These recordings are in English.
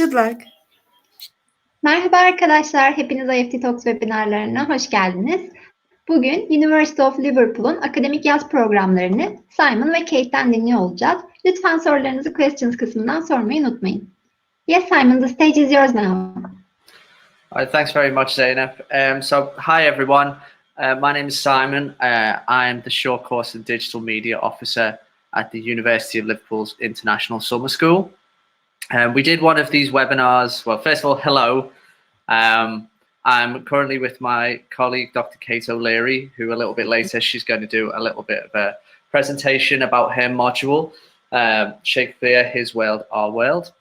Good luck. Merhaba arkadaşlar, hepiniz IEFT Talks webinarlarına hoş geldiniz. Bugün University of Liverpool'un akademik yaz programlarını Simon ve Kate'den dinliyor olacağız. Lütfen sorularınızı questions kısmından sormayı unutmayın. Yes, Simon, the stage is yours now. Thanks very much, Zainab. So, hi everyone. My name is Simon. I am the short course and digital media officer at the University of Liverpool's International Summer School. We did one of these webinars. Well, first of all, hello. I'm currently with my colleague, Dr. Kate O'Leary, who a little bit later, she's going to do a little bit of a presentation about her module, Shakespeare, His World, Our World.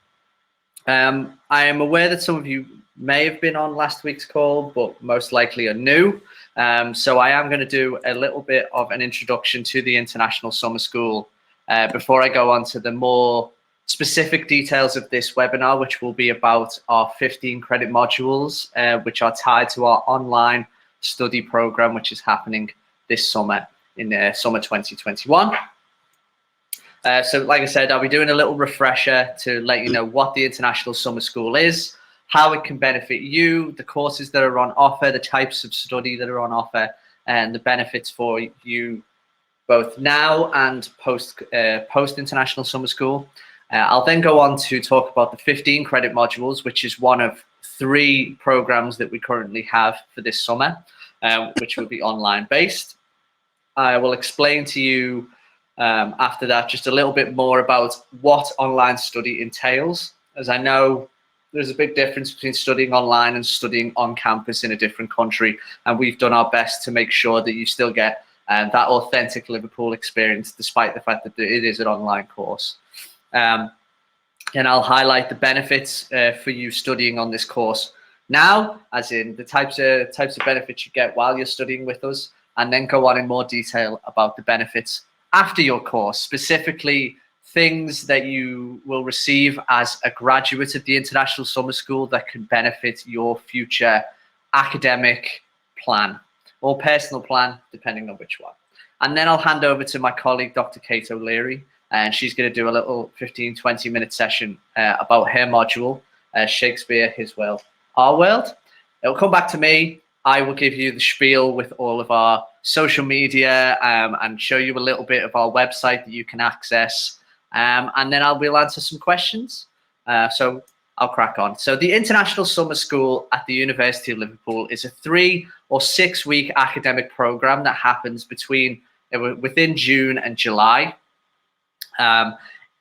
I am aware that some of you may have been on last week's call, but most likely are new. So I am going to do a little bit of an introduction to the International Summer School before I go on to the more specific details of this webinar, which will be about our 15 credit modules, which are tied to our online study program, which is happening this summer in summer 2021. So like I said, I'll be doing a little refresher to let you know what the International Summer School is, how it can benefit you, the courses that are on offer, the types of study that are on offer, and the benefits for you both now and post International Summer School. I'll then go on to talk about the 15 credit modules, which is one of 3 programs that we currently have for this summer, which will be online based. I will explain to you after that just a little bit more about what online study entails, as I know there's a big difference between studying online and studying on campus in a different country, and we've done our best to make sure that you still get that authentic Liverpool experience, despite the fact that it is an online course. And I'll highlight the benefits for you studying on this course now, as in the types of benefits you get while you're studying with us, and then go on in more detail about the benefits after your course, specifically things that you will receive as a graduate of the International Summer School that can benefit your future academic plan or personal plan, depending on which one. And then I'll hand over to my colleague, Dr. Kate O'Leary, and she's going to do a little 15-20 minute session about her module, Shakespeare, His World, Our World. It'll come back to me. I will give you the spiel with all of our social media and show you a little bit of our website that you can access. And then we'll answer some questions. So I'll crack on. So the International Summer School at the University of Liverpool is a 3 or 6 week academic program that happens within June and July.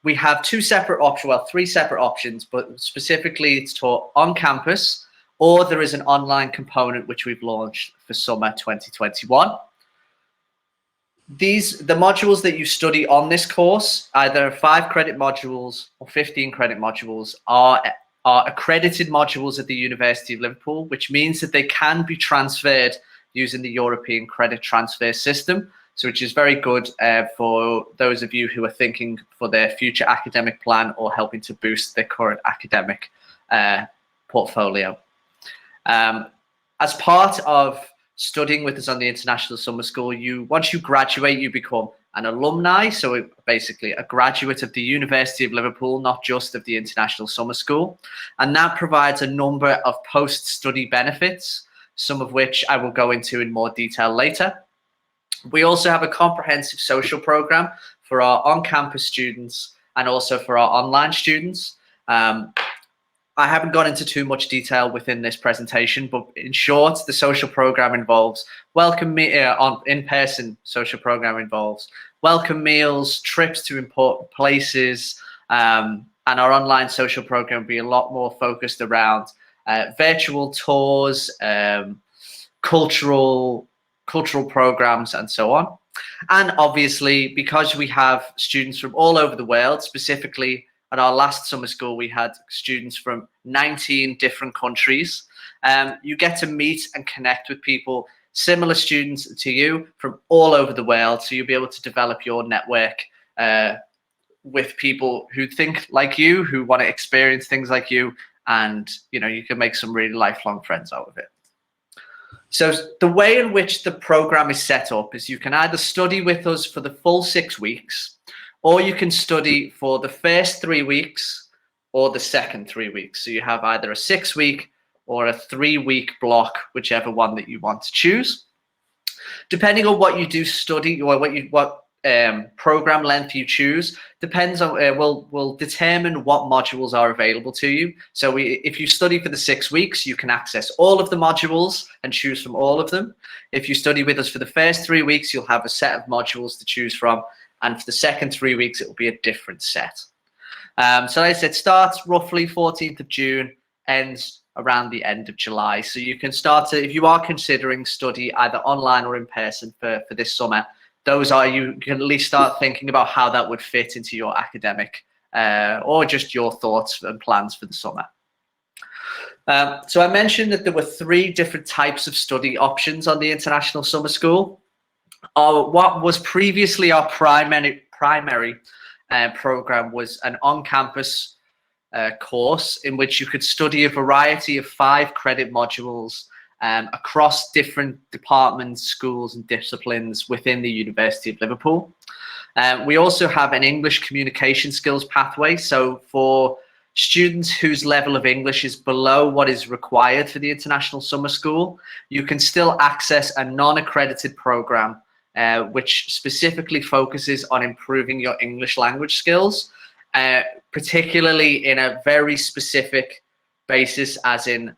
We have 3 separate options, but specifically it's taught on campus, or there is an online component which we've launched for summer 2021. The modules that you study on this course, either 5 credit modules or 15 credit modules, are accredited modules at the University of Liverpool, which means that they can be transferred using the European credit transfer system. So which is very good for those of you who are thinking for their future academic plan or helping to boost their current academic portfolio. As part of studying with us on the International Summer School, once you graduate, you become an alumni, so basically a graduate of the University of Liverpool, not just of the International Summer School. And that provides a number of post-study benefits, some of which I will go into in more detail later. We also have a comprehensive social program for our on-campus students and also for our online students. I haven't gone into too much detail within this presentation, but in short, the social program involves in-person social program involves welcome meals, trips to important places, and our online social program will be a lot more focused around virtual tours, cultural programs, and so on. And obviously, because we have students from all over the world, specifically at our last summer school, we had students from 19 different countries. You get to meet and connect with people, similar students to you from all over the world. So you'll be able to develop your network with people who think like you, who want to experience things like you, and you can make some really lifelong friends out of it. So the way in which the program is set up is you can either study with us for the full 6 weeks, or you can study for the first 3 weeks or the second 3 weeks. So you have either a 6-week or a 3-week block, whichever one that you want to choose. Depending on what you do study or what program length you choose, depends on will determine what modules are available to you. So if you study for the 6 weeks, you can access all of the modules and choose from all of them. If you study with us for the first 3 weeks, you'll have a set of modules to choose from, and for the second 3 weeks, it will be a different set. So like I said, starts roughly 14th of June, ends around the end of July. So you can start to, if you are considering study either online or in person for this summer, you can at least start thinking about how that would fit into your academic or just your thoughts and plans for the summer. So I mentioned that there were 3 different types of study options on the International Summer School. What was previously our primary program was an on-campus course in which you could study a variety of 5 credit modules across different departments, schools and disciplines within the University of Liverpool. We also have an English communication skills pathway. So for students whose level of English is below what is required for the International Summer School, you can still access a non-accredited program which specifically focuses on improving your English language skills, particularly in a very specific basis, as in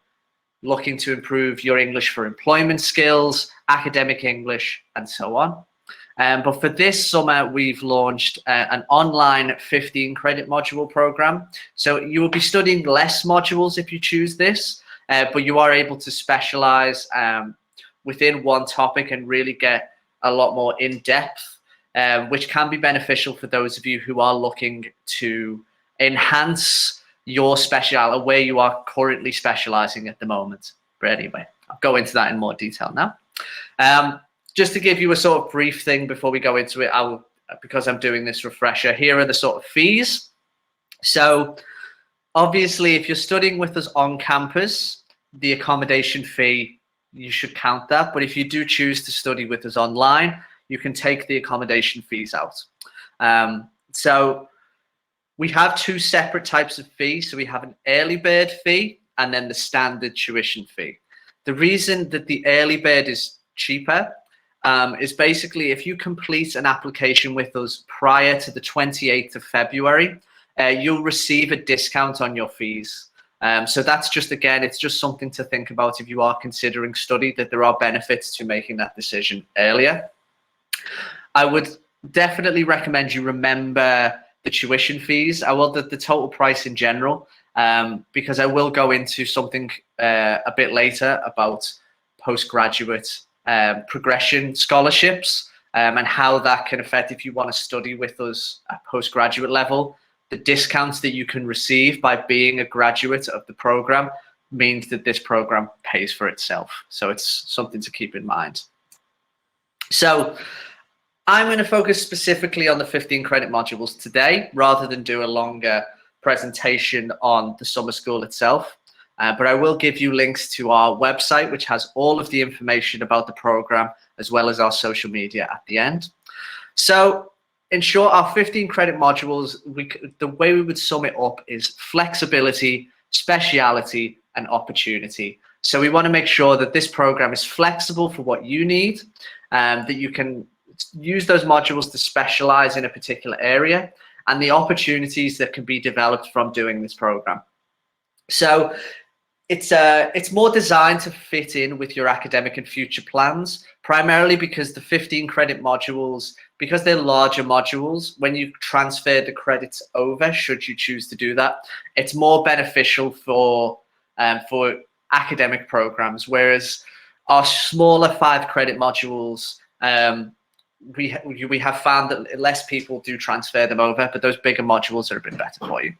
looking to improve your English for employment skills, academic English, and so on. But for this summer, we've launched an online 15 credit module program. So you will be studying less modules if you choose this, but you are able to specialize within one topic and really get a lot more in depth, which can be beneficial for those of you who are looking to enhance your speciality, where you are currently specializing at the moment. But anyway, I'll go into that in more detail now. Just to give you a sort of brief thing before we go into it, because I'm doing this refresher, here are the sort of fees. So obviously, if you're studying with us on campus, the accommodation fee, you should count that. But if you do choose to study with us online, you can take the accommodation fees out. So we have 2 separate types of fees. So we have an early bird fee and then the standard tuition fee. The reason that the early bird is cheaper is basically if you complete an application with us prior to the 28th of February, you'll receive a discount on your fees. So that's just, again, it's just something to think about if you are considering study, that there are benefits to making that decision earlier. I would definitely recommend you remember the tuition fees. I will the total price in general, because I will go into something a bit later about postgraduate progression scholarships and how that can affect if you want to study with us at postgraduate level. The discounts that you can receive by being a graduate of the program means that this program pays for itself. So it's something to keep in mind. So I'm going to focus specifically on the 15 credit modules today, rather than do a longer presentation on the summer school itself. But I will give you links to our website, which has all of the information about the program, as well as our social media at the end. So in short, our 15 credit modules, the way we would sum it up is flexibility, speciality, and opportunity. So we want to make sure that this program is flexible for what you need, that you can use those modules to specialize in a particular area, and the opportunities that can be developed from doing this program. So it's more designed to fit in with your academic and future plans, primarily because the 15 credit modules, because they're larger modules, when you transfer the credits over, should you choose to do that, it's more beneficial for academic programs, whereas our smaller 5 credit modules, we have found that less people do transfer them over, but those bigger modules are a bit better for you.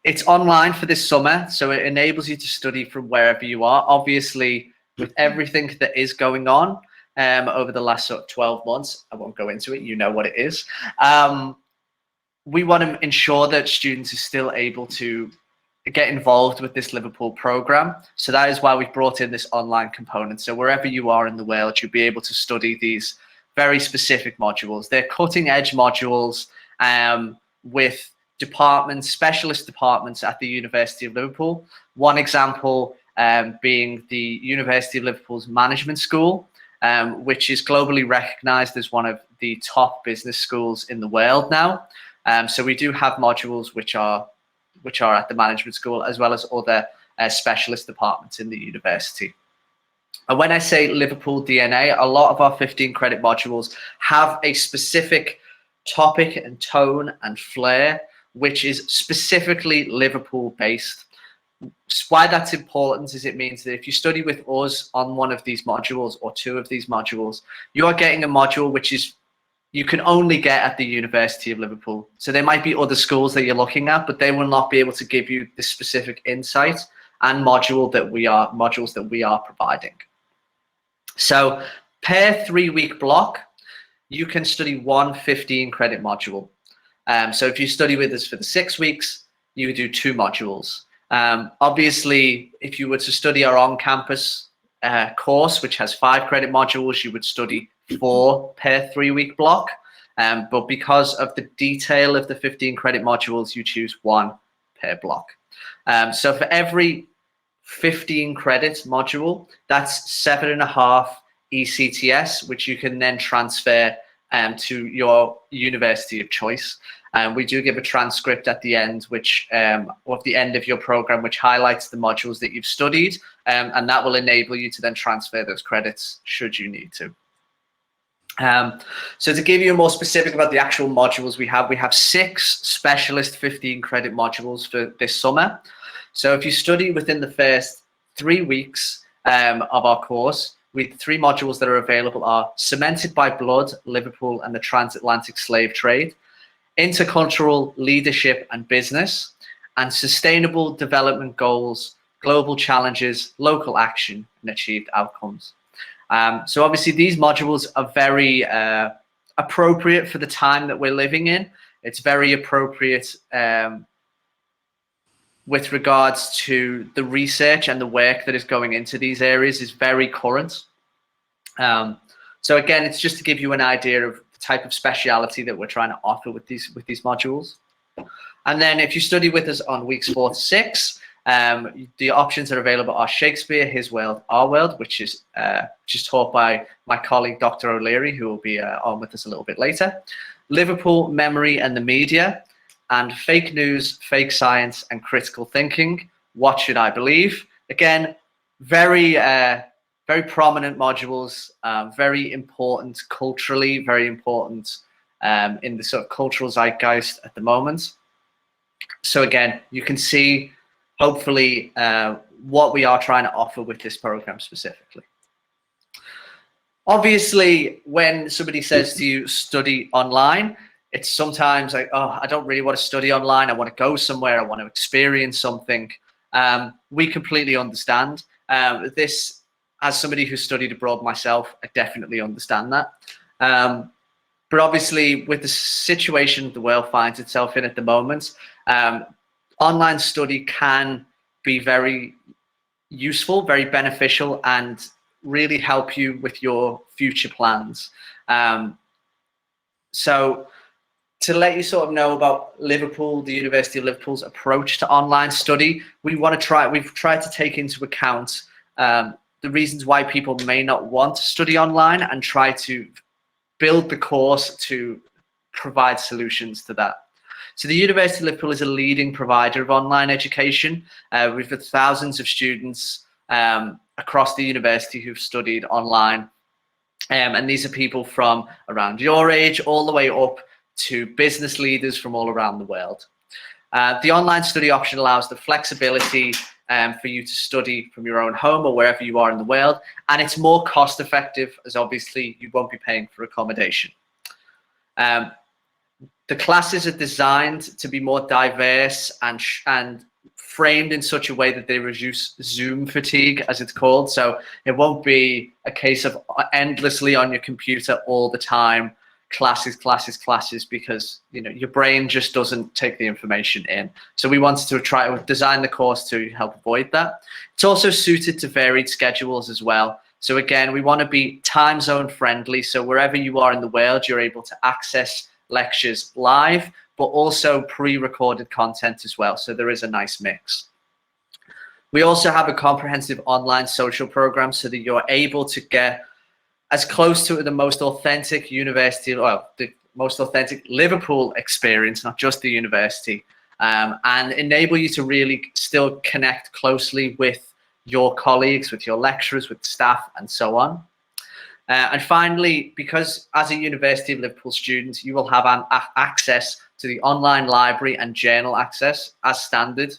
It's online for this summer, so it enables you to study from wherever you are. Obviously, with everything that is going on over the last sort of 12 months, I won't go into it, you know what it is. We want to ensure that students are still able to get involved with this Liverpool program. So that is why we've brought in this online component. So wherever you are in the world, you'll be able to study these very specific modules. They're cutting edge modules with departments, specialist departments at the University of Liverpool. One example being the University of Liverpool's Management School, which is globally recognized as one of the top business schools in the world now. So we do have modules which are at the management school, as well as other specialist departments in the university. And when I say Liverpool DNA, a lot of our 15 credit modules have a specific topic and tone and flair, which is specifically Liverpool based. Why that's important is it means that if you study with us on one of these modules or two of these modules, you are getting a module which is you can only get at the University of Liverpool. So there might be other schools that you're looking at, but they will not be able to give you the specific insight and modules that we are providing. So per 3-week block, you can study one 15 credit module. So if you study with us for the 6 weeks, you do 2 modules. Obviously, if you were to study our on-campus course, which has 5 credit modules, you would study 4 per 3-week block. But because of the detail of the 15 credit modules, you choose 1 per block. So for every 15 credit module, that's 7.5 ECTS, which you can then transfer to your university of choice. We do give a transcript at the end, which of the end of your program, which highlights the modules that you've studied, and that will enable you to then transfer those credits should you need to. So to give you more specific about the actual modules we have 6 specialist 15 credit modules for this summer. So if you study within the first 3 weeks of our course, with 3 modules that are available are Cemented by Blood, Liverpool and the Transatlantic Slave Trade, Intercultural Leadership and Business, and Sustainable Development Goals, Global Challenges, Local Action and Achieved Outcomes. So obviously these modules are very appropriate for the time that we're living in. It's very appropriate with regards to the research and the work that is going into these areas is very current. So again, it's just to give you an idea of the type of speciality that we're trying to offer with these modules. And then if you study with us on weeks 4 to 6, the options that are available are Shakespeare, His World, Our World, which is taught by my colleague, Dr. O'Leary, who will be on with us a little bit later. Liverpool, Memory and the Media, and Fake News, Fake Science and Critical Thinking. What Should I Believe? Again, very prominent modules, very important culturally, very important in the sort of cultural zeitgeist at the moment. So again, you can see hopefully what we are trying to offer with this program specifically. Obviously, when somebody says to you, study online, it's sometimes like, oh, I don't really want to study online. I want to go somewhere. I want to experience something. We completely understand. This, as somebody who studied abroad myself, I definitely understand that. But obviously, with the situation the world finds itself in at the moment, online study can be very useful, very beneficial, and really help you with your future plans. So to let you sort of know about Liverpool, the University of Liverpool's approach to online study, we've tried to take into account the reasons why people may not want to study online and try to build the course to provide solutions to that. So the University of Liverpool is a leading provider of online education. We've got thousands of students across the university who've studied online. And these are people from around your age all the way up to business leaders from all around the world. The online study option allows the flexibility for you to study from your own home or wherever you are in the world. And it's more cost effective, as obviously you won't be paying for accommodation. The classes are designed to be more diverse and framed in such a way that they reduce Zoom fatigue, as it's called. So it won't be a case of endlessly on your computer all the time, classes, because your brain just doesn't take the information in. So we wanted to try to design the course to help avoid that. It's also suited to varied schedules as well. So again, we want to be time zone friendly. So wherever you are in the world, you're able to access lectures live, but also pre-recorded content as well. So there is a nice mix. We also have a comprehensive online social program so that you're able to get as close to the most authentic university, well, the most authentic Liverpool experience, not just the university, and enable you to really still connect closely with your colleagues, with your lecturers, with staff, and so on. And finally, because as a University of Liverpool student, you will have access to the online library and journal access as standard,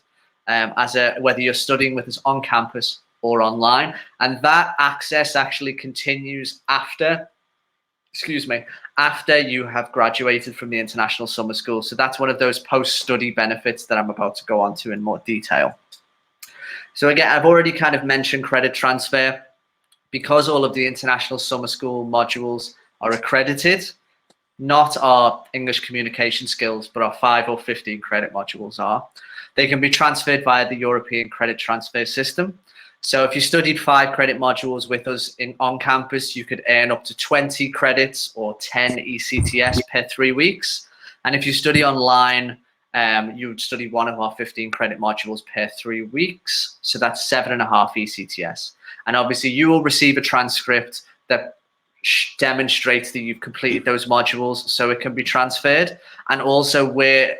whether you're studying with us on campus or online. And that access actually continues after you have graduated from the International Summer School. So that's one of those post-study benefits that I'm about to go on to in more detail. So again, I've already kind of mentioned credit transfer. Because all of the International Summer School modules are accredited, not our English communication skills, but our 5 or 15 credit modules are. They can be transferred via the European credit transfer system. So if you studied 5 credit modules with us on campus, you could earn up to 20 credits or 10 ECTS per 3 weeks. And if you study online, you would study one of our 15 credit modules per 3 weeks. So that's 7.5 ECTS. And obviously you will receive a transcript that demonstrates that you've completed those modules so it can be transferred. And also where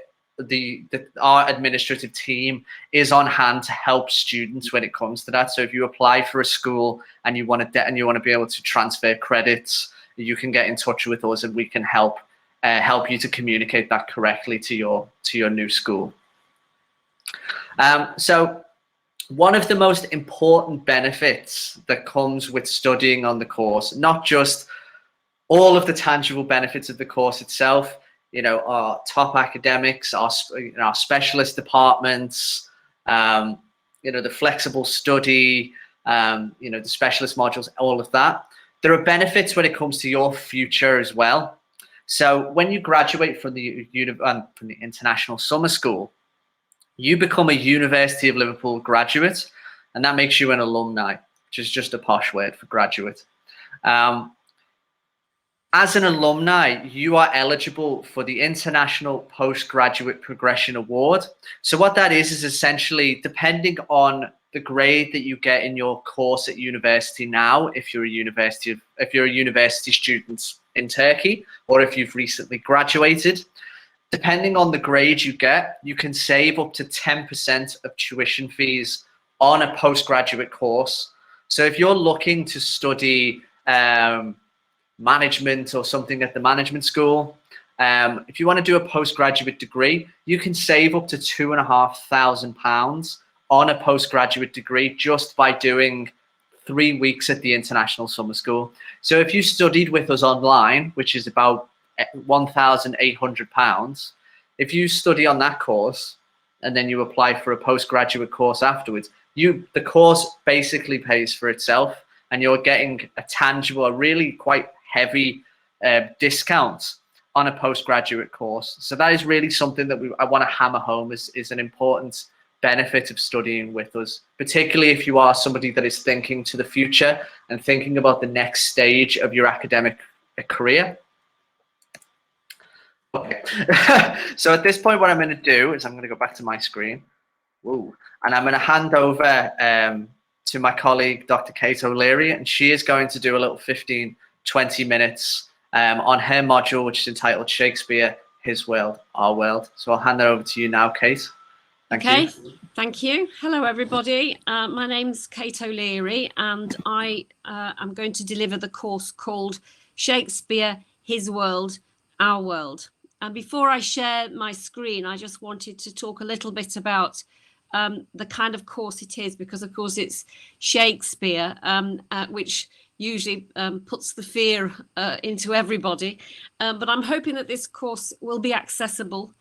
our administrative team is on hand to help students when it comes to that. So if you apply for a school and you want to be able to transfer credits, you can get in touch with us and we can help you to communicate that correctly to your new school. So one of the most important benefits that comes with studying on the course, not just all of the tangible benefits of the course itself, our top academics, our specialist departments, the flexible study, the specialist modules, all of that. There are benefits when it comes to your future as well. So when you graduate from the International Summer School, you become a University of Liverpool graduate, and that makes you an alumni, which is just a posh word for graduate. As an alumni, you are eligible for the International Postgraduate Progression Award. So what that is essentially, depending on the grade that you get in your course at university now, if you're a university student in Turkey, or if you've recently graduated, depending on the grade you get, you can save up to 10% of tuition fees on a postgraduate course. So if you're looking to study management or something at the management school, if you want to do a postgraduate degree, you can save up to £2,500 on a postgraduate degree just by doing 3 weeks at the International Summer School. So if you studied with us online, which is about £1,800, if you study on that course and then you apply for a postgraduate course afterwards, the course basically pays for itself, and you're getting a tangible, a really quite heavy discount on a postgraduate course. So that is really something that I want to hammer home is an important benefit of studying with us, particularly if you are somebody that is thinking to the future and thinking about the next stage of your academic career. Okay. So at this point, what I'm going to do is I'm going to go back to my screen. Woo. And I'm going to hand over to my colleague, Dr. Kate O'Leary, and she is going to do a little 15-20 minutes on her module, which is entitled Shakespeare, His World, Our World. So I'll hand that over to you now, Kate. Thank you. Thank you. Hello, everybody. My name's Kate O'Leary, and I am going to deliver the course called Shakespeare, His World, Our World. And before I share my screen, I just wanted to talk a little bit about the kind of course it is, because, of course, it's Shakespeare, which usually puts the fear into everybody. But I'm hoping that this course will be accessible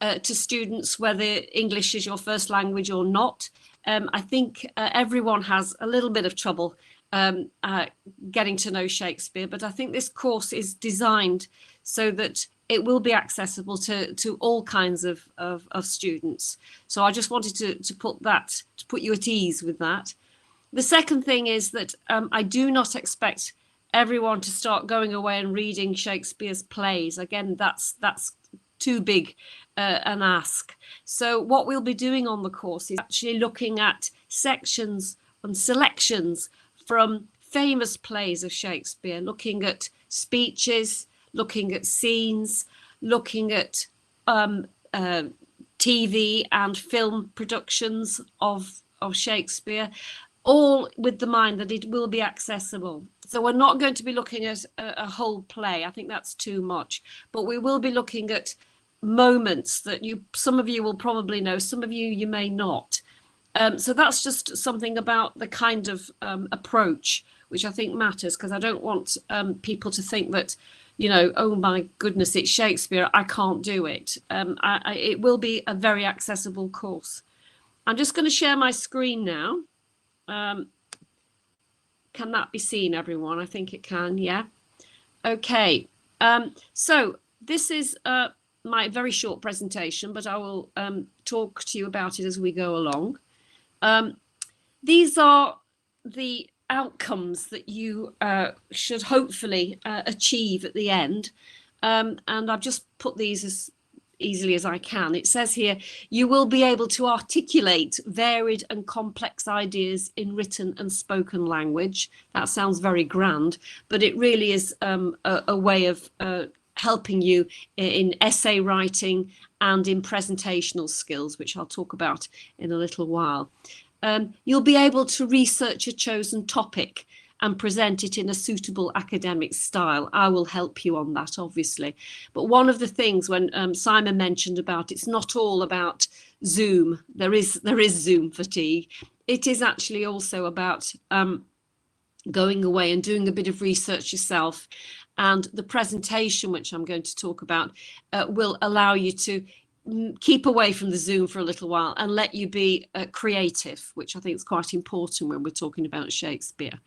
to students, whether English is your first language or not. I think everyone has a little bit of trouble getting to know Shakespeare, but I think this course is designed so that it will be accessible to all kinds of students. So I just wanted to put you at ease with that. The second thing is that I do not expect everyone to start going away and reading Shakespeare's plays. Again, that's too big an ask. So what we'll be doing on the course is actually looking at sections and selections from famous plays of Shakespeare, looking at speeches, looking at scenes, looking at TV and film productions of Shakespeare, all with the mind that it will be accessible. So we're not going to be looking at a whole play. I think that's too much. But we will be looking at moments that some of you will probably know, some of you may not. So that's just something about the kind of approach which I think matters, because I don't want people to think that, oh my goodness, it's Shakespeare, I can't do it. It will be a very accessible course. I'm just going to share my screen now. Can that be seen, everyone? I think it can, yeah. Okay, so this is my very short presentation, but I will talk to you about it as we go along. These are the outcomes that you should hopefully achieve at the end. And I've just put these as easily as I can. It says here, you will be able to articulate varied and complex ideas in written and spoken language. That sounds very grand, but it really is a way of helping you in essay writing and in presentational skills, which I'll talk about in a little while. You'll be able to research a chosen topic and present it in a suitable academic style. I will help you on that, obviously. But one of the things when Simon mentioned about it's not all about Zoom, there is Zoom fatigue. It is actually also about going away and doing a bit of research yourself. And the presentation, which I'm going to talk about, will allow you to keep away from the Zoom for a little while and let you be creative, which I think is quite important when we're talking about Shakespeare.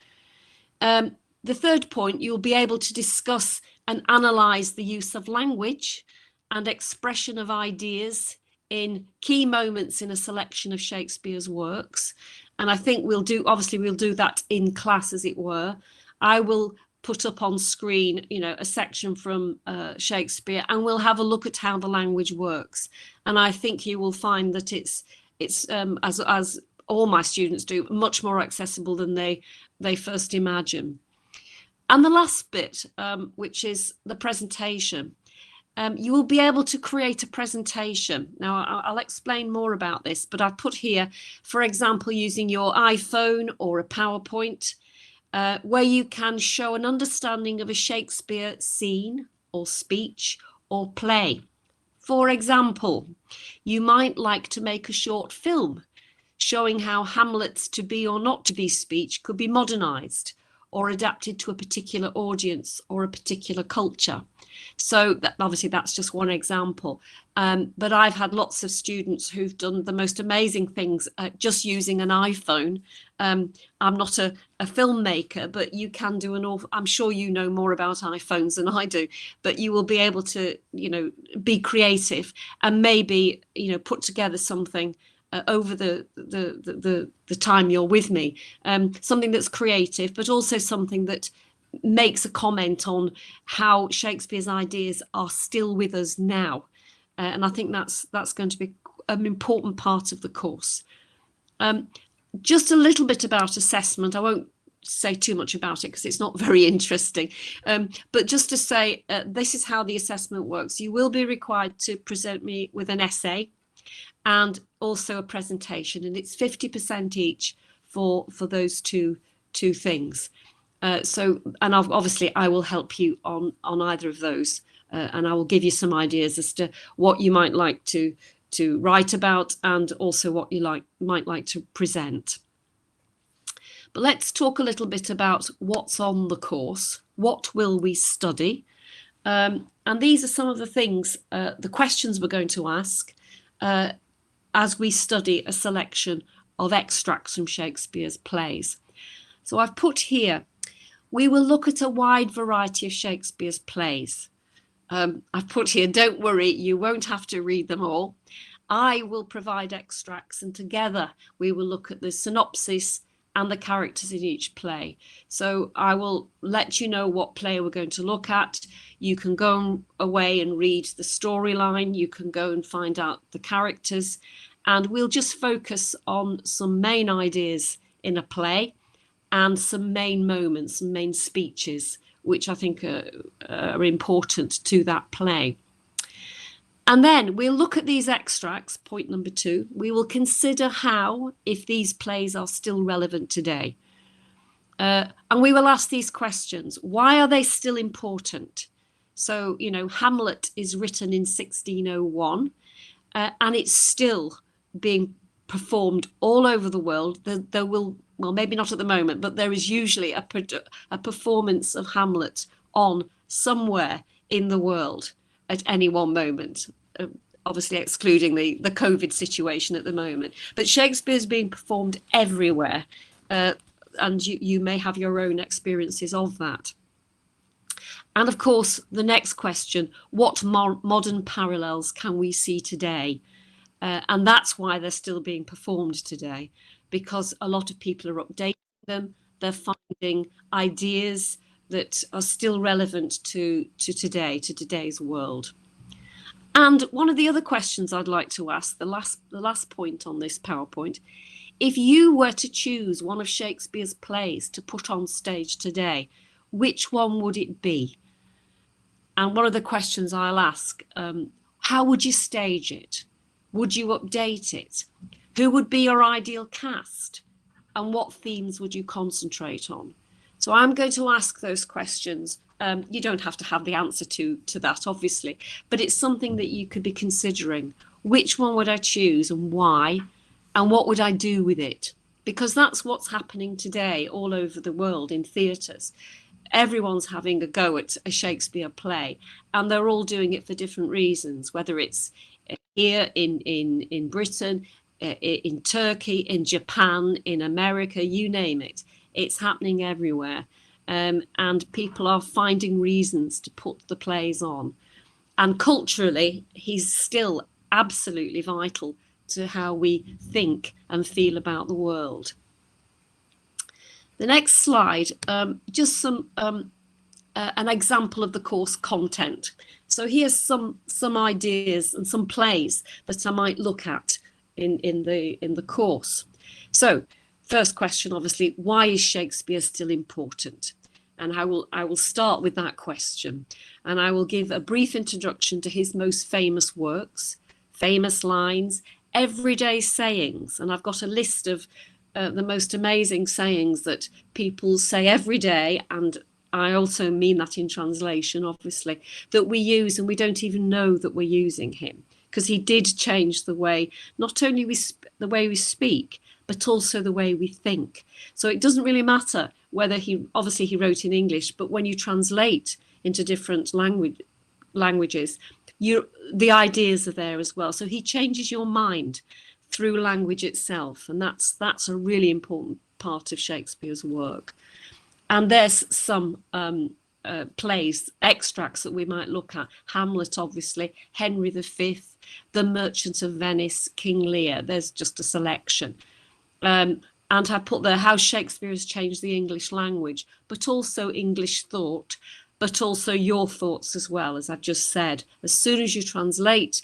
The third point, you'll be able to discuss and analyse the use of language and expression of ideas in key moments in a selection of Shakespeare's works. And I think we'll do that in class, as it were. I will put up on screen, a section from Shakespeare, and we'll have a look at how the language works. And I think you will find that it's as all my students do, much more accessible than they first imagine. And the last bit, which is the presentation. You will be able to create a presentation. Now, I'll explain more about this, but I put here, for example, using your iPhone or a PowerPoint, where you can show an understanding of a Shakespeare scene or speech or play. For example, you might like to make a short film showing how Hamlet's to be or not to be speech could be modernized or adapted to a particular audience or a particular culture. So obviously that's just one example. But I've had lots of students who've done the most amazing things just using an iPhone. I'm not a filmmaker, but you can do I'm sure you know more about iPhones than I do, but you will be able to, be creative and maybe, put together something over the time you're with me, something that's creative, but also something that makes a comment on how Shakespeare's ideas are still with us now. And I think that's going to be an important part of the course. Just a little bit about assessment. I won't say too much about it because it's not very interesting. But just to say, this is how the assessment works. You will be required to present me with an essay and also a presentation, and it's 50% each for those two things. And obviously I will help you on either of those, and I will give you some ideas as to what you might like to write about and also what you might like to present. But let's talk a little bit about what's on the course. What will we study? And these are some of the things, the questions we're going to ask as we study a selection of extracts from Shakespeare's plays. So I've put here, we will look at a wide variety of Shakespeare's plays. I've put here, don't worry, you won't have to read them all. I will provide extracts, and together we will look at the synopsis and the characters in each play. So I will let you know what play we're going to look at. You can go away and read the storyline. You can go and find out the characters, and we'll just focus on some main ideas in a play and some main moments, some main speeches, which I think are important to that play. And then we'll look at these extracts, point number 2. We will consider how, if these plays are still relevant today. And we will ask these questions. Why are they still important? So, you know, Hamlet is written in 1601, and it's still being performed all over the world. There will, well, maybe not at the moment, but there is usually a performance of Hamlet on somewhere in the world at any one moment, obviously excluding the COVID situation at the moment. But Shakespeare's being performed everywhere, and you may have your own experiences of that. And of course, the next question, what modern parallels can we see today? And that's why they're still being performed today, because a lot of people are updating them. They're finding ideas that are still relevant to today, to today's world. And one of the other questions I'd like to ask, the last point on this PowerPoint, if you were to choose one of Shakespeare's plays to put on stage today, which one would it be? And one of the questions I'll ask, how would you stage it? Would you update it? Who would be your ideal cast? And what themes would you concentrate on? So I'm going to ask those questions. You don't have to have the answer to that, obviously, but it's something that you could be considering. Which one would I choose and why? And what would I do with it? Because that's what's happening today all over the world in theatres. Everyone's having a go at a Shakespeare play, and they're all doing it for different reasons, whether it's here in Britain, in Turkey, in Japan, in America, you name it. It's happening everywhere. And people are finding reasons to put the plays on. And culturally, he's still absolutely vital to how we think and feel about the world. The next slide, just some an example of the course content. So here's some ideas and some plays that I might look at in the course. So first question, obviously, why is Shakespeare still important? And I will start with that question, and I will give a brief introduction to his most famous works, famous lines, everyday sayings, and I've got a list of the most amazing sayings that people say every day, and I also mean that in translation, obviously, that we use and we don't even know that we're using him, because he did change the way, not only the way we speak, but also the way we think. So it doesn't really matter whether he wrote in English, but when you translate into different languages, the ideas are there as well. So he changes your mind through language itself, and that's a really important part of Shakespeare's work. And there's some plays, extracts that we might look at. Hamlet, obviously, Henry V, The Merchant of Venice, King Lear. There's just a selection. And I put there how Shakespeare has changed the English language, but also English thought, but also your thoughts as well, as I've just said. As soon as you translate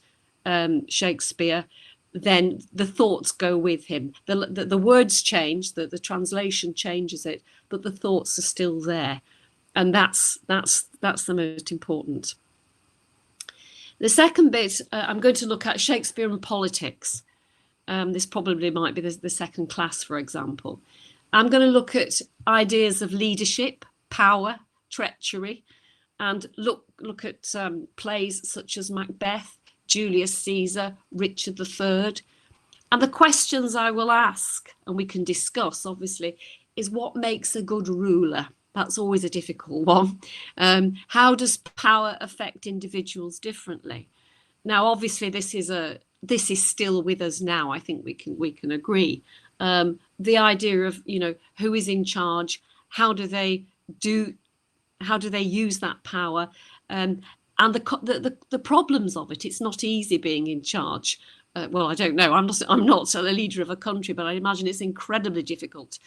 Shakespeare, then the thoughts go with him. The words change, the translation changes it, but the thoughts are still there. And that's the most important. The second bit, I'm going to look at Shakespeare and politics. This probably might be the second class, for example. I'm going to look at ideas of leadership, power, treachery, and look at plays such as Macbeth, Julius Caesar, Richard III. And the questions I will ask, and we can discuss, obviously, is what makes a good ruler? That's always a difficult one. How does power affect individuals differently? Now, obviously, this is still with us now. I think we can agree. The idea of, who is in charge, how do they use that power, and the problems of it. It's not easy being in charge. well, I don't know. I'm not a leader of a country, but I imagine it's an incredibly difficult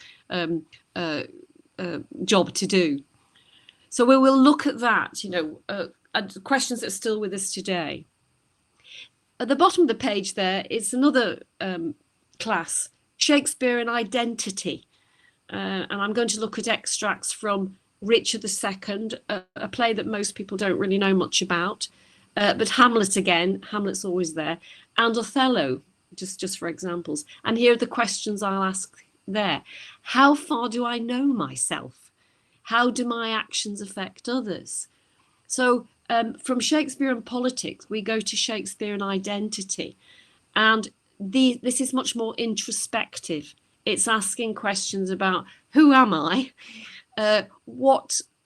job to do. So we will look at that, and questions that are still with us today. At the bottom of the page there is another class, Shakespeare and Identity. And I'm going to look at extracts from Richard II, a play that most people don't really know much about. But Hamlet again, Hamlet's always there, and Othello, just for examples. And here are the questions I'll ask there. How far do I know myself? How do my actions affect others? So from Shakespeare and Politics, we go to Shakespeare and Identity. And this is much more introspective. It's asking questions about who am I?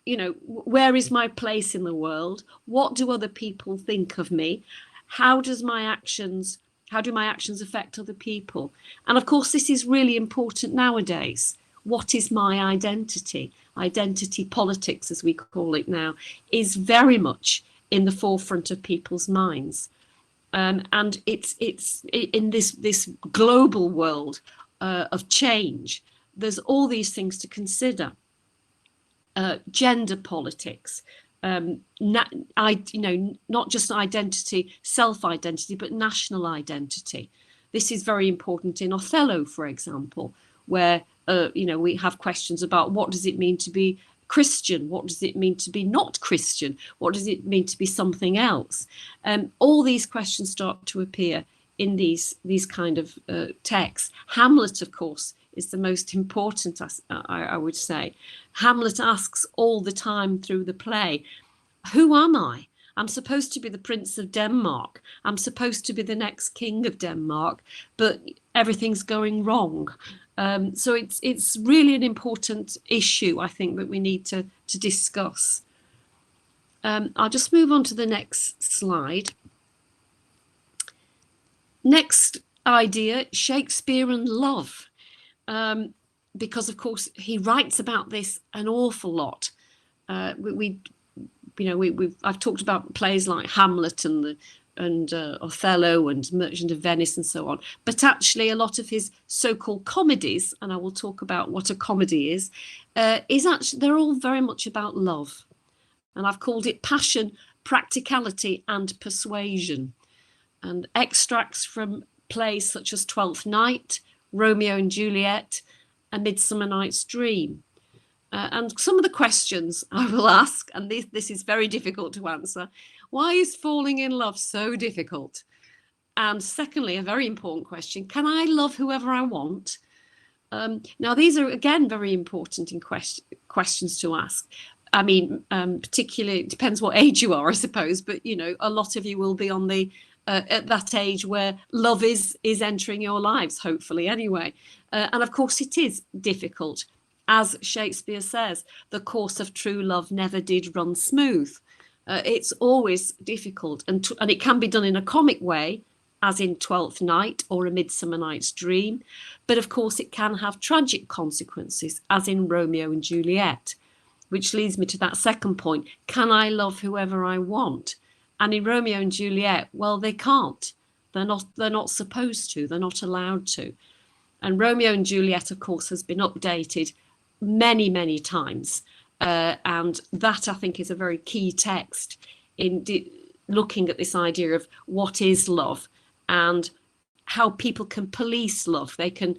Where is my place in the world? What do other people think of me? How do my actions affect other people? And of course, this is really important nowadays. What is my identity? Identity politics, as we call it now, is very much in the forefront of people's minds. And it's in this global world of change. There's all these things to consider. Gender politics, not just identity, self-identity, but national identity. This is very important in Othello, for example, where we have questions about what does it mean to be Christian? What does it mean to be not Christian? What does it mean to be something else? All these questions start to appear in these kind of texts. Hamlet, of course, is the most important, I would say. Hamlet asks all the time through the play, who am I? I'm supposed to be the Prince of Denmark. I'm supposed to be the next King of Denmark, but everything's going wrong. So it's really an important issue, I think, that we need to discuss. I'll just move on to the next slide. Next idea, Shakespeare and Love. Because of course he writes about this an awful lot. I've talked about plays like Hamlet and Othello and Merchant of Venice and so on, but actually a lot of his so-called comedies, and I will talk about what a comedy is actually, they're all very much about love, and I've called it passion, practicality and persuasion. And extracts from plays such as Twelfth Night, Romeo and Juliet, A Midsummer Night's Dream. And some of the questions I will ask, and this is very difficult to answer. Why is falling in love so difficult? And secondly, a very important question, can I love whoever I want? Now, these are, again, very important in questions to ask. I mean, particularly, it depends what age you are, I suppose, but, a lot of you will be on the at that age where love is entering your lives, hopefully, anyway. And of course, it is difficult. As Shakespeare says, the course of true love never did run smooth. It's always difficult, and it can be done in a comic way, as in Twelfth Night or A Midsummer Night's Dream. But of course, it can have tragic consequences, as in Romeo and Juliet, which leads me to that second point. Can I love whoever I want? And in Romeo and Juliet, well, they can't. They're not supposed to. They're not allowed to. And Romeo and Juliet, of course, has been updated many, many times. And that, I think, is a very key text in looking at this idea of what is love and how people can police love. They can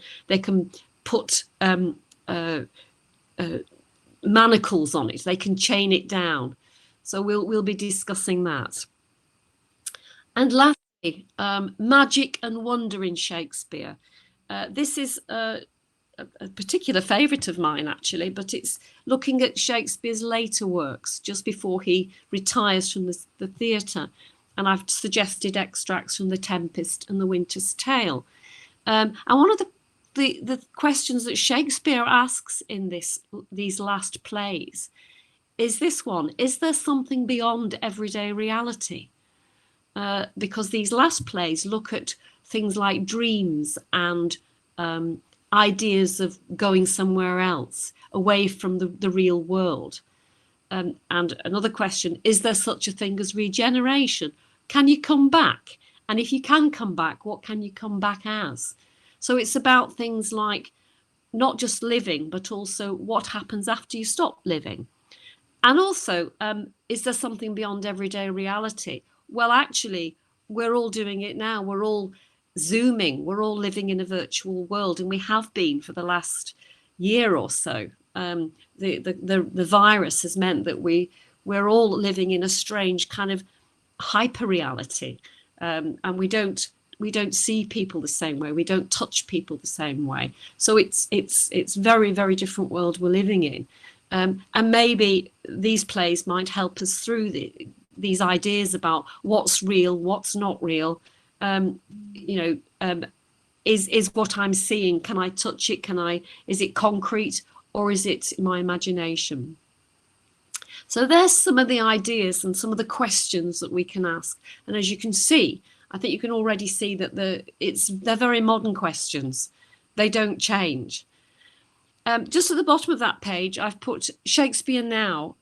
put manacles on it. They can chain it down. So we'll be discussing that. And lastly, magic and wonder in Shakespeare. This is a particular favourite of mine, actually, but it's looking at Shakespeare's later works just before he retires from the theatre. And I've suggested extracts from The Tempest and The Winter's Tale. And one of the questions that Shakespeare asks in these last plays is this one: is there something beyond everyday reality? Because these last plays look at things like dreams and ideas of going somewhere else, away from the real world. And another question, is there such a thing as regeneration? Can you come back And if you can come back, what can you come back as? So it's about things like not just living, but also what happens after you stop living. And also, is there something beyond everyday reality? Well, actually, we're all doing it now. We're all Zooming. We're all living in a virtual world, and we have been for the last year or so. The virus has meant that we're all living in a strange kind of hyper reality, and we don't see people the same way. We don't touch people the same way. So it's very, very different world we're living in. And maybe these plays might help us through these ideas about what's real, what's not real. Is what I'm seeing, can I touch it? Is it concrete, or is it my imagination? So there's some of the ideas and some of the questions that we can ask. And as you can see, I think you can already see that they're very modern questions. They don't change. Just at the bottom of that page, I've put Shakespeare Now,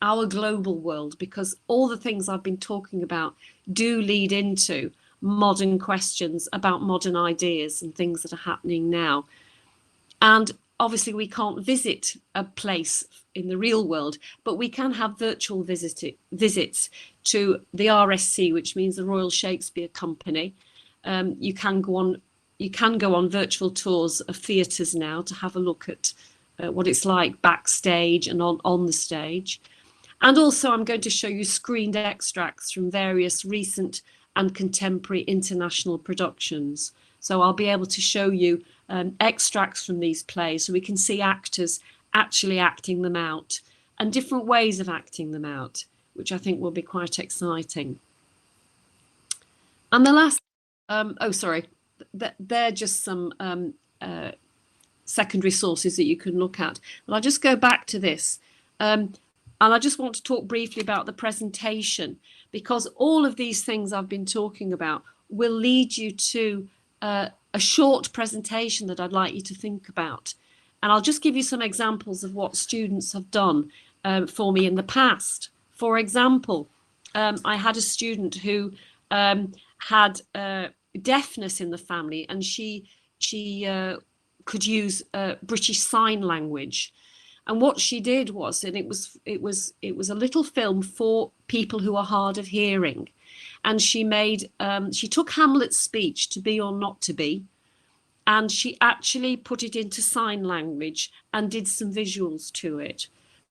our global world, because all the things I've been talking about do lead into modern questions about modern ideas and things that are happening now. And obviously we can't visit a place in the real world, but we can have virtual visits to the RSC, which means the Royal Shakespeare Company. You can go on virtual tours of theatres now to have a look at what it's like backstage and on the stage. And also I'm going to show you screened extracts from various recent and contemporary international productions. So I'll be able to show you extracts from these plays so we can see actors actually acting them out and different ways of acting them out, which I think will be quite exciting. And the last, they're just some secondary sources that you can look at. And I'll just go back to this. And I just want to talk briefly about the presentation, because all of these things I've been talking about will lead you to a short presentation that I'd like you to think about. And I'll just give you some examples of what students have done for me in the past. For example, I had a student who had deafness in the family, and she could use British Sign Language. And what she did was, and it was a little film for people who are hard of hearing, and she took Hamlet's speech, to be or not to be, and she actually put it into sign language and did some visuals to it.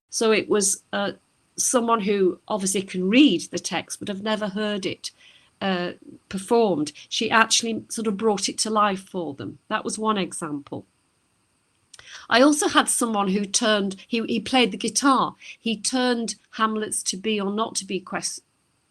So it was someone who obviously can read the text but have never heard it performed. She actually sort of brought it to life for them. That was one example. I also had someone who he played the guitar. He turned Hamlet's to be or not to be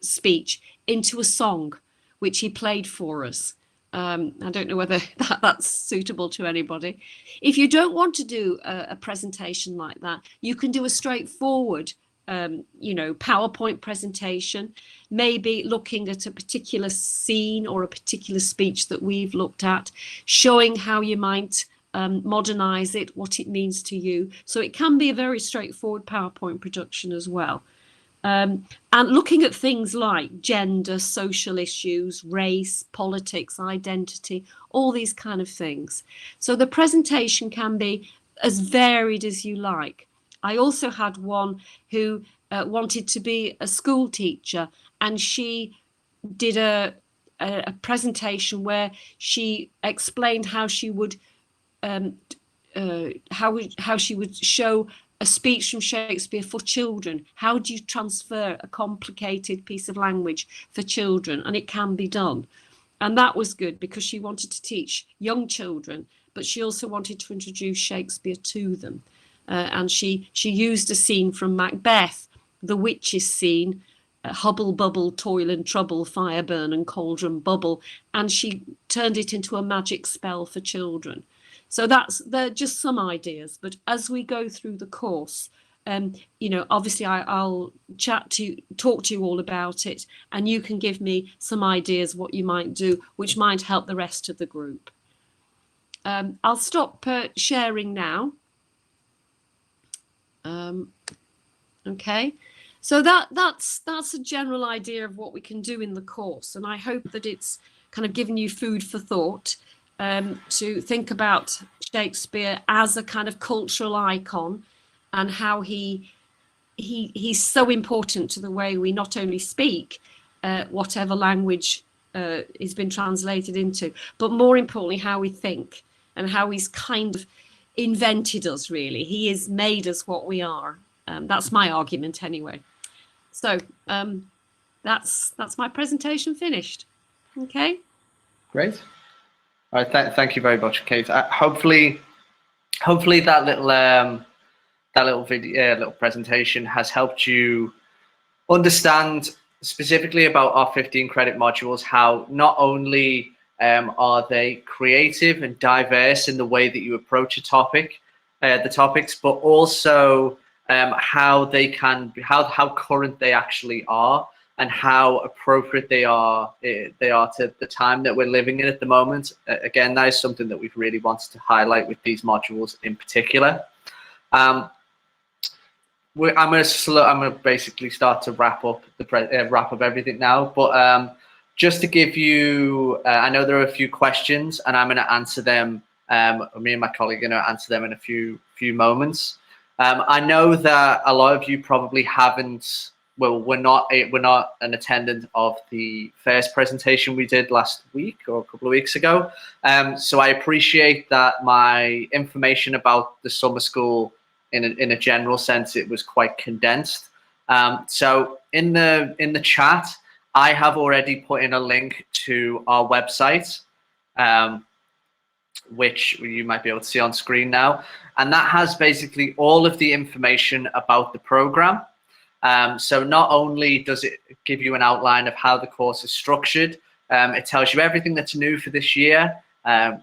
speech into a song, which he played for us. I don't know whether that's suitable to anybody. If you don't want to do a presentation like that, you can do a straightforward PowerPoint presentation, maybe looking at a particular scene or a particular speech that we've looked at, showing how you might modernize it, what it means to you. So it can be a very straightforward PowerPoint production as well. And looking at things like gender, social issues, race, politics, identity, all these kind of things. So the presentation can be as varied as you like. I also had one who wanted to be a school teacher, and she did a presentation where she explained how she would how she would show a speech from Shakespeare for children. How do you transfer a complicated piece of language for children? And it can be done. And that was good because she wanted to teach young children, but she also wanted to introduce Shakespeare to them. And she used a scene from Macbeth, the witches scene, hubble bubble, toil and trouble, fire burn and cauldron bubble, and she turned it into a magic spell for children. So they're just some ideas, but as we go through the course, obviously I'll talk to you all about it, and you can give me some ideas what you might do, which might help the rest of the group. I'll stop sharing now. Okay. So that's a general idea of what we can do in the course, and I hope that it's kind of given you food for thought to think about Shakespeare as a kind of cultural icon, and how he's so important to the way we not only speak whatever language has been translated into, but more importantly how we think, and how he's kind of invented us. Really, he has made us what we are. That's my argument anyway. So that's my presentation finished. Okay. Great. All right. Thank you very much, Kate. Hopefully that little video, little presentation has helped you understand specifically about our 15 credit modules, how not only are they creative and diverse in the way that you approach a topic, the topics, but also how they can be, how current they actually are, and how appropriate they are to the time that we're living in at the moment. Again, that is something that we've really wanted to highlight with these modules in particular. I'm going to basically start to wrap up everything now, but just to give you, I know there are a few questions, and I'm going to answer them. Me and my colleague are going to answer them in a few moments. I know that a lot of you probably haven't. Well, we're not an attendant of the first presentation we did last week or a couple of weeks ago. So I appreciate that my information about the summer school, in a general sense, it was quite condensed. So in the chat, I have already put in a link to our website, which you might be able to see on screen now. And that has basically all of the information about the program. So not only does it give you an outline of how the course is structured, it tells you everything that's new for this year,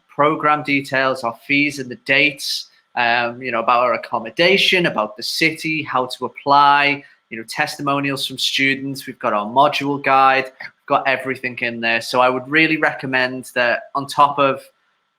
program details, our fees and the dates, about our accommodation, about the city, how to apply, testimonials from students. We've got our module guide, we've got everything in there. So I would really recommend that on top of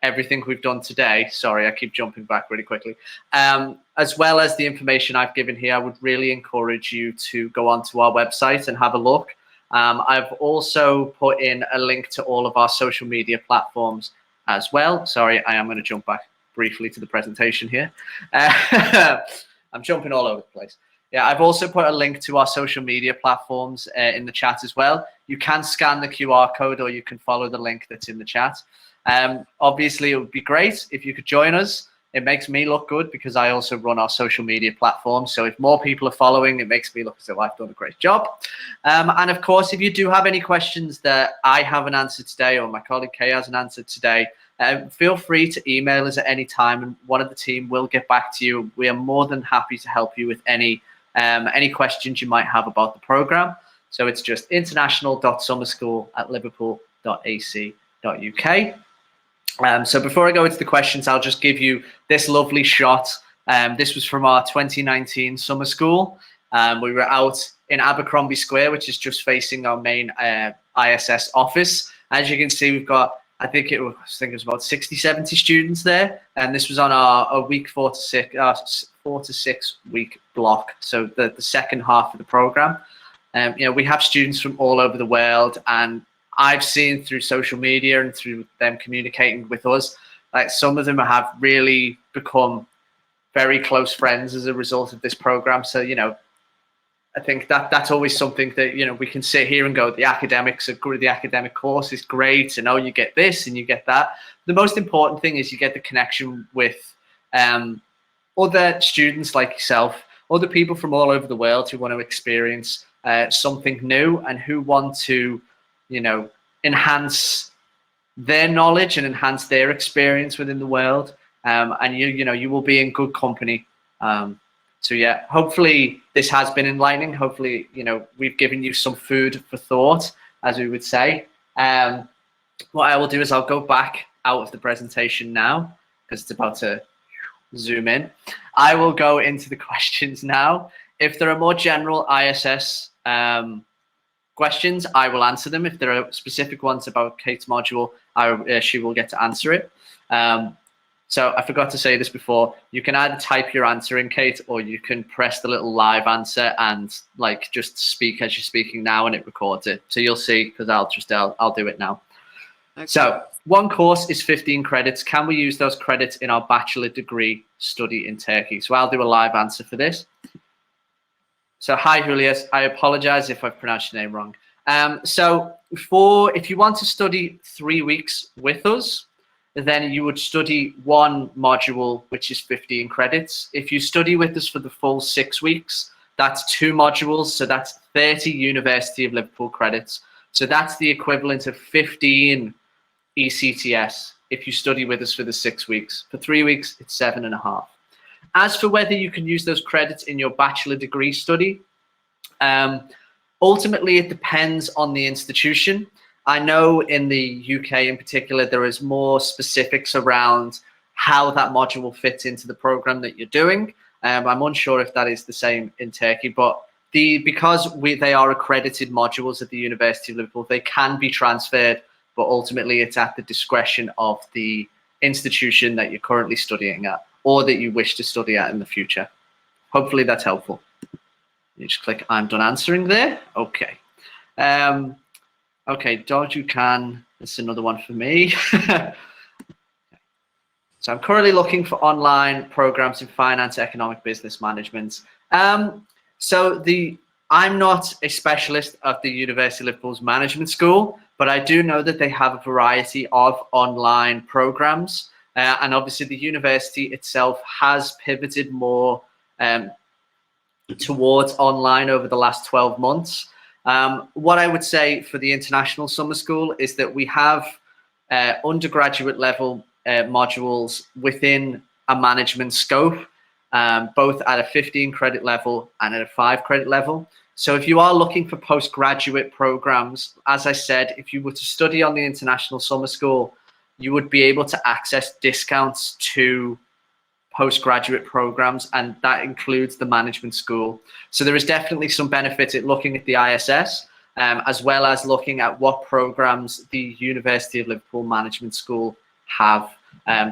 everything we've done today, sorry, I keep jumping back really quickly, as well as the information I've given here, I would really encourage you to go onto our website and have a look. I've also put in a link to all of our social media platforms as well. Sorry, I am going to jump back briefly to the presentation here. I'm jumping all over the place. Yeah, I've also put a link to our social media platforms in the chat as well. You can scan the QR code, or you can follow the link that's in the chat. Obviously, it would be great if you could join us. It makes me look good because I also run our social media platform. So if more people are following, it makes me look as though I've done a great job. And of course, if you do have any questions that I haven't answered today, or my colleague Kay hasn't answered today, feel free to email us at any time, and one of the team will get back to you. We are more than happy to help you with any questions you might have about the program. So it's just international.summerschool@liverpool.ac.uk. So before I go into the questions, I'll just give you this lovely shot. This was from our 2019 summer school. We were out in Abercrombie Square, which is just facing our main ISS office. As you can see, we've got, I think it was about 60, 70 students there. And this was on our week 4 to 6 week block. So the second half of the program. We have students from all over the world, and I've seen through social media and through them communicating with us, like some of them have really become very close friends as a result of this program. So, I think that's always something that, we can sit here and go, the academics are good, the academic course is great, and you get this and you get that. The most important thing is you get the connection with other students like yourself, other people from all over the world who want to experience something new and who want to enhance their knowledge and enhance their experience within the world. And you will be in good company. So yeah, hopefully this has been enlightening. Hopefully, we've given you some food for thought, as we would say. What I will do is I'll go back out of the presentation now because it's about to zoom in. I will go into the questions now. If there are more general ISS questions, I will answer them. If there are specific ones about Kate's module, she will get to answer it. So I forgot to say this before, you can either type your answer in, Kate, or you can press the little live answer and like just speak as you're speaking now and it records it. So you'll see, because I'll do it now. Okay. So one course is 15 credits. Can we use those credits in our bachelor degree study in Turkey? So I'll do a live answer for this. So hi, Julius. I apologize if I've pronounced your name wrong. So if you want to study 3 weeks with us, then you would study one module, which is 15 credits. If you study with us for the full 6 weeks, that's 2 modules. So that's 30 University of Liverpool credits. So that's the equivalent of 15 ECTS if you study with us for the 6 weeks. For 3 weeks, it's 7.5. As for whether you can use those credits in your bachelor degree study, ultimately it depends on the institution. I know in the UK in particular, there is more specifics around how that module fits into the program that you're doing. I'm unsure if that is the same in Turkey, but because they are accredited modules at the University of Liverpool, they can be transferred, but ultimately it's at the discretion of the institution that you're currently studying at or that you wish to study at in the future. Hopefully that's helpful. You just click I'm done answering there. Okay. Okay, Dodge, you can. This is another one for me. So I'm currently looking for online programs in finance, economic, business management. I'm not a specialist of the University of Liverpool's management school, but I do know that they have a variety of online programs. And obviously the university itself has pivoted more towards online over the last 12 months. What I would say for the International Summer School is that we have undergraduate level modules within a management scope, both at a 15 credit level and at a 5 credit level. So if you are looking for postgraduate programs, as I said, if you were to study on the International Summer School, you would be able to access discounts to postgraduate programs, and that includes the management school. So there is definitely some benefit at looking at the ISS, as well as looking at what programs the University of Liverpool Management School have.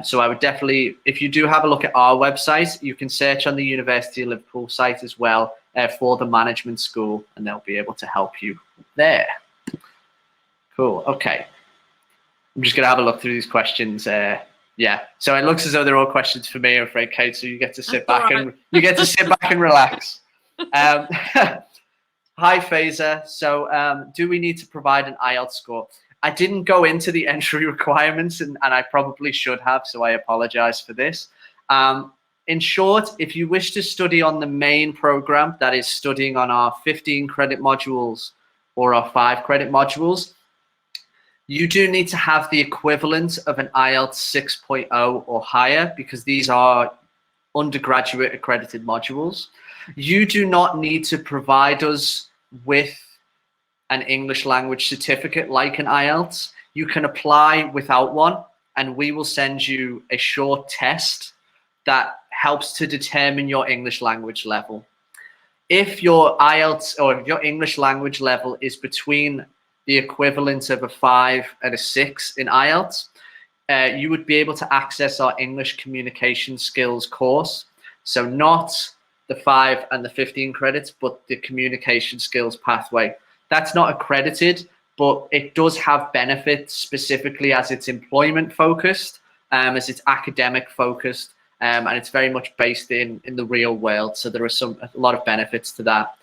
So I would definitely, if you do have a look at our website, you can search on the University of Liverpool site as well for the management school, and they'll be able to help you there. Cool. Okay. I'm just going to have a look through these questions. Yeah, so it looks as though they're all questions for me, I'm afraid, Kate. So you get to sit back and relax. Hi, Fazer. So do we need to provide an IELTS score? I didn't go into the entry requirements, and I probably should have, so I apologize for this. In short, if you wish to study on the main program, that is studying on our 15 credit modules or our 5 credit modules, you do need to have the equivalent of an IELTS 6.0 or higher, because these are undergraduate accredited modules. You do not need to provide us with an English language certificate like an IELTS. You can apply without one, and we will send you a short test that helps to determine your English language level. If your IELTS or if your English language level is between the equivalent of a 5 and a 6 in IELTS, you would be able to access our English communication skills course. So not the 5 and the 15 credits, but the communication skills pathway. That's not accredited, but it does have benefits, specifically as it's employment focused, as it's academic focused, and it's very much based in the real world. So there are a lot of benefits to that.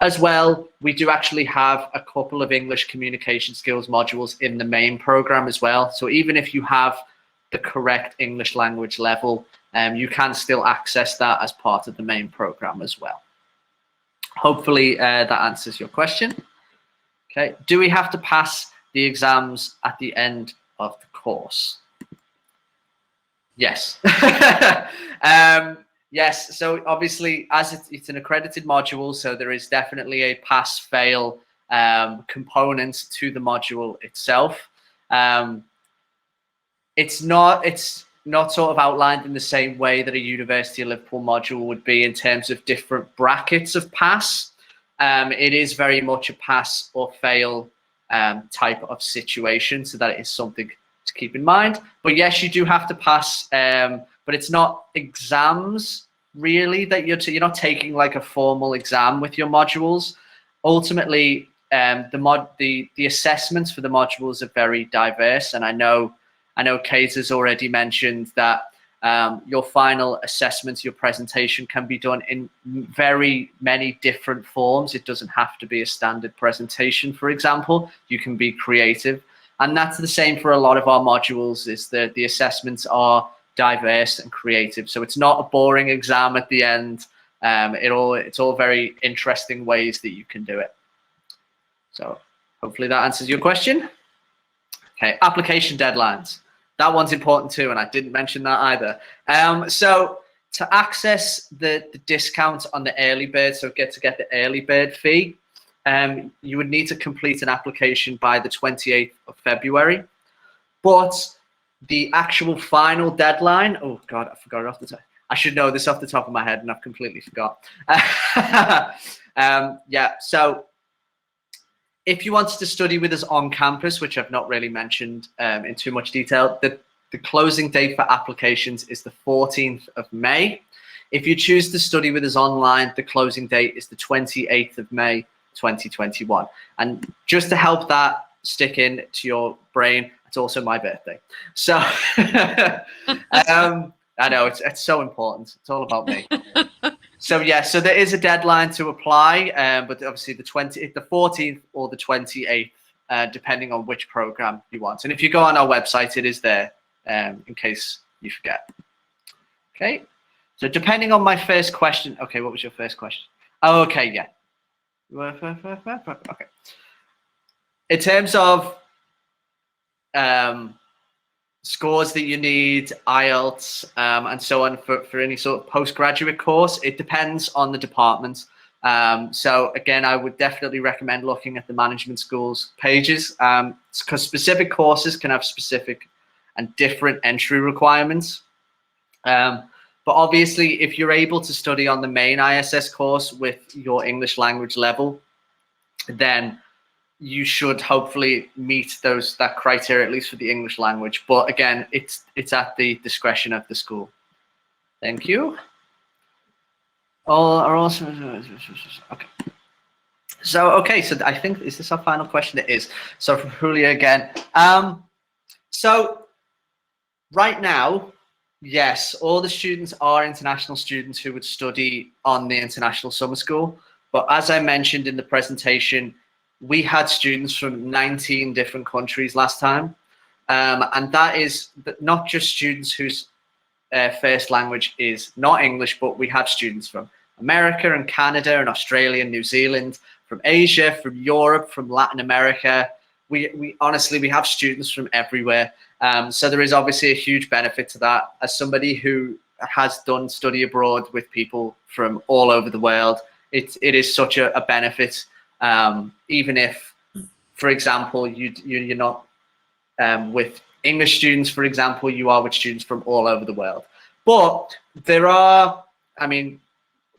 As well, we do actually have a couple of English communication skills modules in the main program as well. So even if you have the correct English language level, you can still access that as part of the main program as well. Hopefully that answers your question. Okay, do we have to pass the exams at the end of the course? Yes. Yes, so obviously as it's an accredited module, so there is definitely a pass-fail component to the module itself. It's not sort of outlined in the same way that a University of Liverpool module would be in terms of different brackets of pass. It is very much a pass or fail type of situation, so that it is something to keep in mind. But yes, you do have to pass, but it's not exams really that you're not taking like a formal exam with your modules. Ultimately, the assessments for the modules are very diverse, and I know Kate has already mentioned that your final assessments, your presentation can be done in very many different forms. It doesn't have to be a standard presentation, for example. You can be creative. And that's the same for a lot of our modules, is that the assessments are diverse and creative. So it's not a boring exam at the end. It's all very interesting ways that you can do it. So hopefully that answers your question. Okay, application deadlines. That one's important too, and I didn't mention that either. So to access the discount on the early bird, so get the early bird fee, you would need to complete an application by the 28th of February. But the actual final deadline, oh God, I forgot it off the top. I should know this off the top of my head, and I've completely forgot. Yeah, so if you wanted to study with us on campus, which I've not really mentioned in too much detail, the closing date for applications is the 14th of May. If you choose to study with us online, the closing date is the 28th of May, 2021. And just to help that stick in to your brain, it's also my birthday. So I know it's so important. It's all about me. So yeah, so there is a deadline to apply, but obviously the 14th or the 28th, depending on which program you want. And if you go on our website, it is there in case you forget. Okay, so depending on my first question. Okay, what was your first question? Oh, okay, yeah. Okay. In terms of scores that you need, IELTS, and so on for any sort of postgraduate course, it depends on the department. So again, I would definitely recommend looking at the management schools pages, because specific courses can have specific and different entry requirements. But obviously, if you're able to study on the main ISS course with your English language level, then you should hopefully meet that criteria, at least for the English language. But again, it's at the discretion of the school. Thank you. All are also okay. So I think, is this our final question? It is. So from Julia again. So right now, yes, all the students are international students who would study on the international summer school. But as I mentioned in the presentation, we had students from 19 different countries last time. And that is not just students whose first language is not English, but we have students from America and Canada and Australia and New Zealand, from Asia, from Europe, from Latin America. We honestly, we have students from everywhere. So there is obviously a huge benefit to that. As somebody who has done study abroad with people from all over the world, it is such a benefit. Even if, for example, you're not with English students, for example, you are with students from all over the world. But there are, I mean,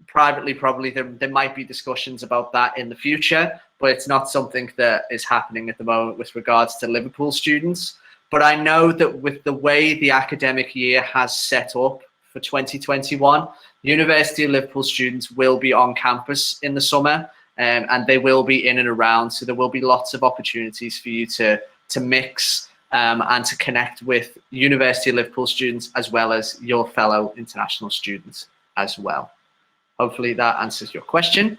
privately, probably there might be discussions about that in the future, but it's not something that is happening at the moment with regards to Liverpool students. But I know that with the way the academic year has set up for 2021, University of Liverpool students will be on campus in the summer. And they will be in and around, so there will be lots of opportunities for you to mix and to connect with University of Liverpool students as well as your fellow international students as well. Hopefully that answers your question.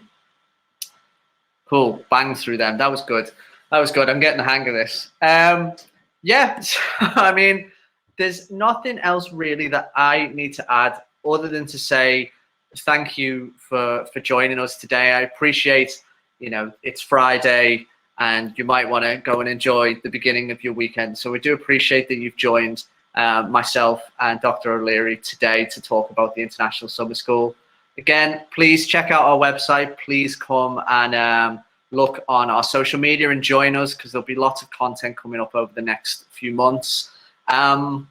Cool, bang through them. That was good. That was good. I'm getting the hang of this. Yeah, so, I mean, there's nothing else really that I need to add other than to say thank you for joining us today. I appreciate, it's Friday and you might want to go and enjoy the beginning of your weekend. So we do appreciate that you've joined myself and Dr. O'Leary today to talk about the International Summer School. Again, please check out our website. Please come and look on our social media and join us, because there'll be lots of content coming up over the next few months. And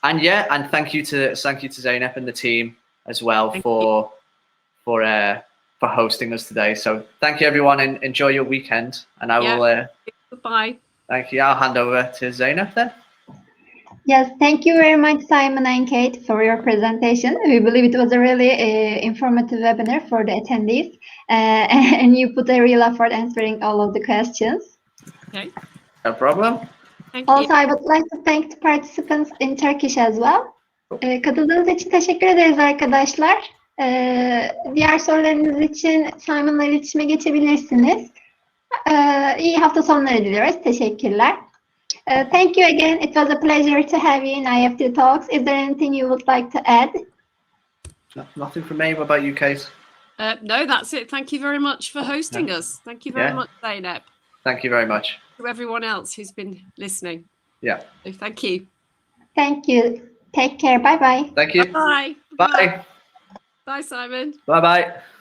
yeah, and thank you to Zeynep and the team as well for hosting us today. So thank you everyone, and enjoy your weekend. And I will goodbye. Thank you. I'll hand over to Zeynep then. Yes, thank you very much, Simon and Kate, for your presentation. We believe it was a really informative webinar for the attendees, and you put a real effort answering all of the questions. Okay. No problem. Thank you. Also, I would like to thank the participants in Turkish as well. Katıldığınız için teşekkür ederiz arkadaşlar. Diğer sorularınız için Simon'la iletişime geçebilirsiniz. İyi hafta sonları diliyoruz. Teşekkürler. Thank you again. It was a pleasure to have you in IEFT Talks. Is there anything you would like to add? Nothing from me. What about you, Kate? No, that's it. Thank you very much for hosting us. Thank you very much, Zeynep. Thank you very much. To everyone else who's been listening. Yeah. So thank you. Thank you. Take care. Bye-bye. Thank you. Bye. Bye. Bye, Simon. Bye-bye.